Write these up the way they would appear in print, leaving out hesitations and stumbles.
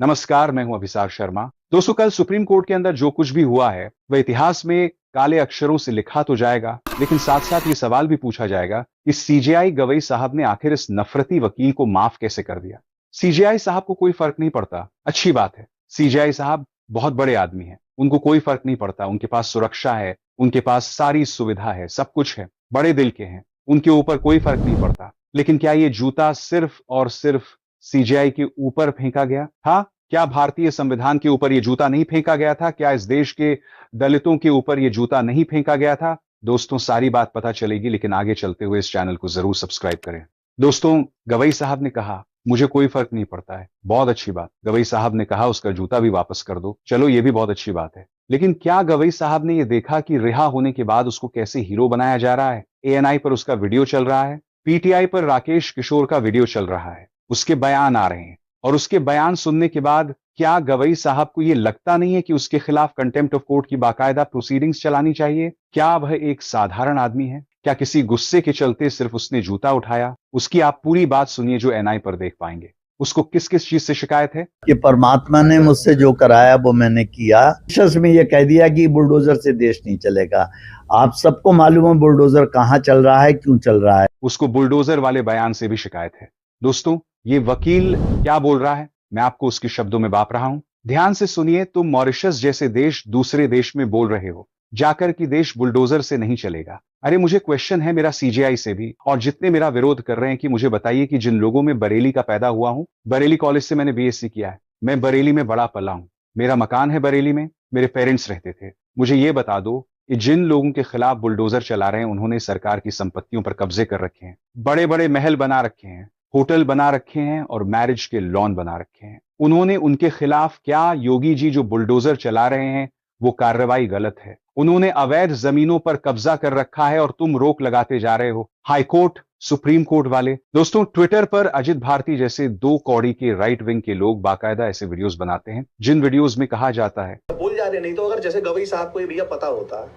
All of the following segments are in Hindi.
नमस्कार, मैं हूं अभिषेक शर्मा। दोस्तों, कल सुप्रीम कोर्ट के अंदर जो कुछ भी हुआ है वह इतिहास में काले अक्षरों से लिखा तो जाएगा, लेकिन साथ साथ ये सवाल भी पूछा जाएगा कि सीजेआई गवई साहब ने आखिर इस नफरती वकील को माफ कैसे कर दिया। सीजेआई साहब को कोई फर्क नहीं पड़ता, अच्छी बात है। सीजेआई साहब बहुत बड़े आदमी हैं, उनको कोई फर्क नहीं पड़ता। उनके पास सुरक्षा है, उनके पास सारी सुविधा है, सब कुछ है, बड़े दिल के हैं, उनके ऊपर कोई फर्क नहीं पड़ता। लेकिन क्या ये जूता सिर्फ और सिर्फ सीजेआई के ऊपर फेंका गया था? क्या भारतीय संविधान के ऊपर यह जूता नहीं फेंका गया था? क्या इस देश के दलितों के ऊपर यह जूता नहीं फेंका गया था? दोस्तों, सारी बात पता चलेगी, लेकिन आगे चलते हुए इस चैनल को जरूर सब्सक्राइब करें। दोस्तों, गवई साहब ने कहा मुझे कोई फर्क नहीं पड़ता है, बहुत अच्छी बात। गवई साहब ने कहा उसका जूता भी वापस कर दो, चलो ये भी बहुत अच्छी बात है। लेकिन क्या गवई साहब ने यह देखा कि रिहा होने के बाद उसको कैसे हीरो बनाया जा रहा है? एएनआई पर उसका वीडियो चल रहा है, पीटीआई पर राकेश किशोर का वीडियो चल रहा है, उसके बयान आ रहे हैं, और उसके बयान सुनने के बाद क्या गवई साहब को यह लगता नहीं है कि उसके खिलाफ कंटेम्प्ट ऑफ कोर्ट की बाकायदा प्रोसीडिंग्स चलानी चाहिए? क्या वह एक साधारण आदमी है? क्या किसी गुस्से के चलते सिर्फ उसने जूता उठाया? उसकी आप पूरी बात सुनिए जो एनआई पर देख पाएंगे। उसको किस किस चीज से शिकायत है? कि परमात्मा ने मुझसे जो कराया वो मैंने किया। शख्स में ये कह दिया कि बुलडोजर से देश नहीं चलेगा। आप सबको मालूम है बुलडोजर कहाँ चल रहा है, क्यों चल रहा है। उसको बुलडोजर वाले बयान से भी शिकायत है। दोस्तों, ये वकील क्या बोल रहा है, मैं आपको उसके शब्दों में बाप रहा हूं, ध्यान से सुनिए। तुम मॉरिशस जैसे देश दूसरे देश में बोल रहे हो जाकर कि देश बुलडोजर से नहीं चलेगा। अरे मुझे क्वेश्चन है मेरा सीजेआई से भी, और जितने मेरा विरोध कर रहे हैं कि मुझे बताइए कि जिन लोगों में बरेली का पैदा हुआ हूं, बरेली कॉलेज से मैंने बीएससी किया है, मैं बरेली में बड़ा पला हूं, मेरा मकान है बरेली में, मेरे पेरेंट्स रहते थे। मुझे ये बता दो कि जिन लोगों के खिलाफ बुलडोजर चला रहे हैं उन्होंने सरकार की संपत्तियों पर कब्जे कर रखे हैं, बड़े बड़े महल बना रखे हैं, होटल बना रखे हैं और मैरिज के लॉन बना रखे हैं। उन्होंने उनके खिलाफ क्या, योगी जी जो बुलडोजर चला रहे हैं वो कार्रवाई गलत है। उन्होंने अवैध जमीनों पर कब्जा कर रखा है और तुम रोक लगाते जा रहे हो, हाई कोर्ट सुप्रीम कोर्ट वाले। दोस्तों, ट्विटर पर अजित भारती जैसे दो कौड़ी के राइट विंग के लोग बाकायदा ऐसे वीडियोस बनाते हैं जिन वीडियोस में कहा जाता है, बोल जा रहे नहीं तो अगर जैसे गवई साहब को ये भैया पता होता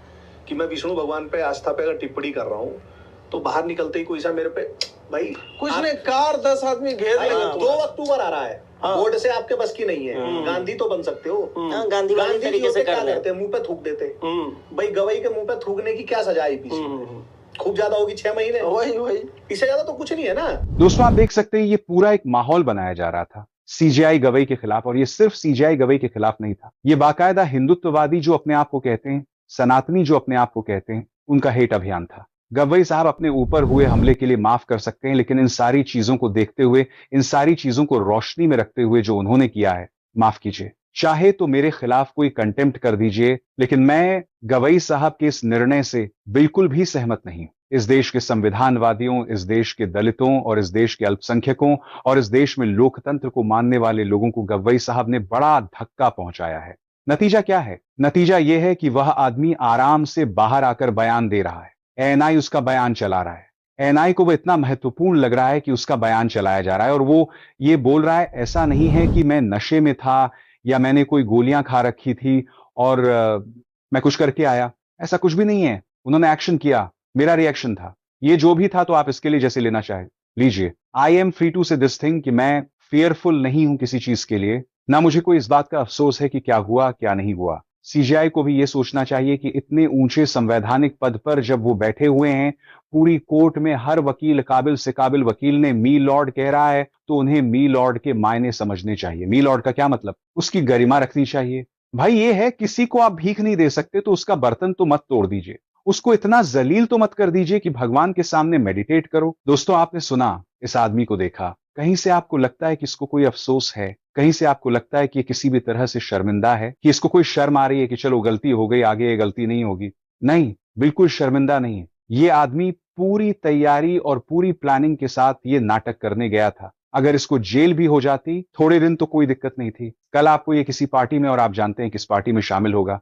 कि मैं विष्णु भगवान पे आस्था पे अगर टिप्पणी कर रहा हूं तो बाहर निकलते ही कोई सा मेरे पे भाई कुछ ने कार 10 आदमी घेर लिया। 2 अक्टूबर आ रहा है, बोर्ड से आपके बस की नहीं है। गांधी तो बन सकते हो, गांधी तरीके से क्या करते हैं, मुंह पे थूक देते। भाई गवई के मुंह पे थूकने की क्या सजा है पीछे? खूब ज्यादा होगी 6 महीने, वही इससे ज्यादा तो कुछ नहीं है ना। दोस्तों, आप देख सकते हैं ये पूरा एक माहौल बनाया जा रहा था सीजेआई गवई के खिलाफ, और ये सिर्फ सीजेआई गवई के खिलाफ नहीं था, ये बाकायदा हिंदुत्ववादी जो अपने आप को कहते हैं, सनातनी जो अपने आप को कहते हैं, उनका हेट अभियान था। गवई साहब अपने ऊपर हुए हमले के लिए माफ कर सकते हैं, लेकिन इन सारी चीजों को देखते हुए, इन सारी चीजों को रोशनी में रखते हुए जो उन्होंने किया है, माफ कीजिए, चाहे तो मेरे खिलाफ कोई कंटेम्प्ट कर दीजिए, लेकिन मैं गवई साहब के इस निर्णय से बिल्कुल भी सहमत नहीं। इस देश के संविधानवादियों, इस देश के दलितों और इस देश के अल्पसंख्यकों और इस देश में लोकतंत्र को मानने वाले लोगों को गवई साहब ने बड़ा धक्का पहुंचाया है। नतीजा क्या है? नतीजा यह है कि वह आदमी आराम से बाहर आकर बयान दे रहा है, एएनआई उसका बयान चला रहा है, एएनआई को वो इतना महत्वपूर्ण लग रहा है कि उसका बयान चलाया जा रहा है, और वो ये बोल रहा है ऐसा नहीं है कि मैं नशे में था या मैंने कोई गोलियां खा रखी थी और मैं कुछ करके आया, ऐसा कुछ भी नहीं है। उन्होंने एक्शन किया, मेरा रिएक्शन था, ये जो भी था तो आप इसके लिए जैसे लेना चाहे लीजिए। आई एम फ्री टू से दिस थिंग कि मैं फियरफुल नहीं हूं किसी चीज के लिए, ना मुझे कोई इस बात का अफसोस है कि क्या हुआ क्या नहीं हुआ। सीजेआई को भी यह सोचना चाहिए कि इतने ऊंचे संवैधानिक पद पर जब वो बैठे हुए हैं, पूरी कोर्ट में हर वकील काबिल से काबिल वकील ने मी लॉर्ड कह रहा है, तो उन्हें मी लॉर्ड के मायने समझने चाहिए। मी लॉर्ड का क्या मतलब? उसकी गरिमा रखनी चाहिए। भाई ये है, किसी को आप भीख नहीं दे सकते तो उसका बर्तन तो मत तोड़ दीजिए, उसको इतना जलील तो मत कर दीजिए कि भगवान के सामने मेडिटेट करो। दोस्तों, आपने सुना, इस आदमी को देखा, कहीं से आपको लगता है कि इसको कोई अफसोस है? कहीं से आपको लगता है कि किसी भी तरह से शर्मिंदा है, कि इसको कोई शर्म आ रही है कि चलो गलती हो गई, आगे ये गलती नहीं होगी? नहीं, बिल्कुल शर्मिंदा नहीं है। ये आदमी पूरी तैयारी और पूरी प्लानिंग के साथ ये नाटक करने गया था। अगर इसको जेल भी हो जाती थोड़े दिन तो कोई दिक्कत नहीं थी। कल आपको ये किसी पार्टी में, और आप जानते हैं किस पार्टी में शामिल होगा,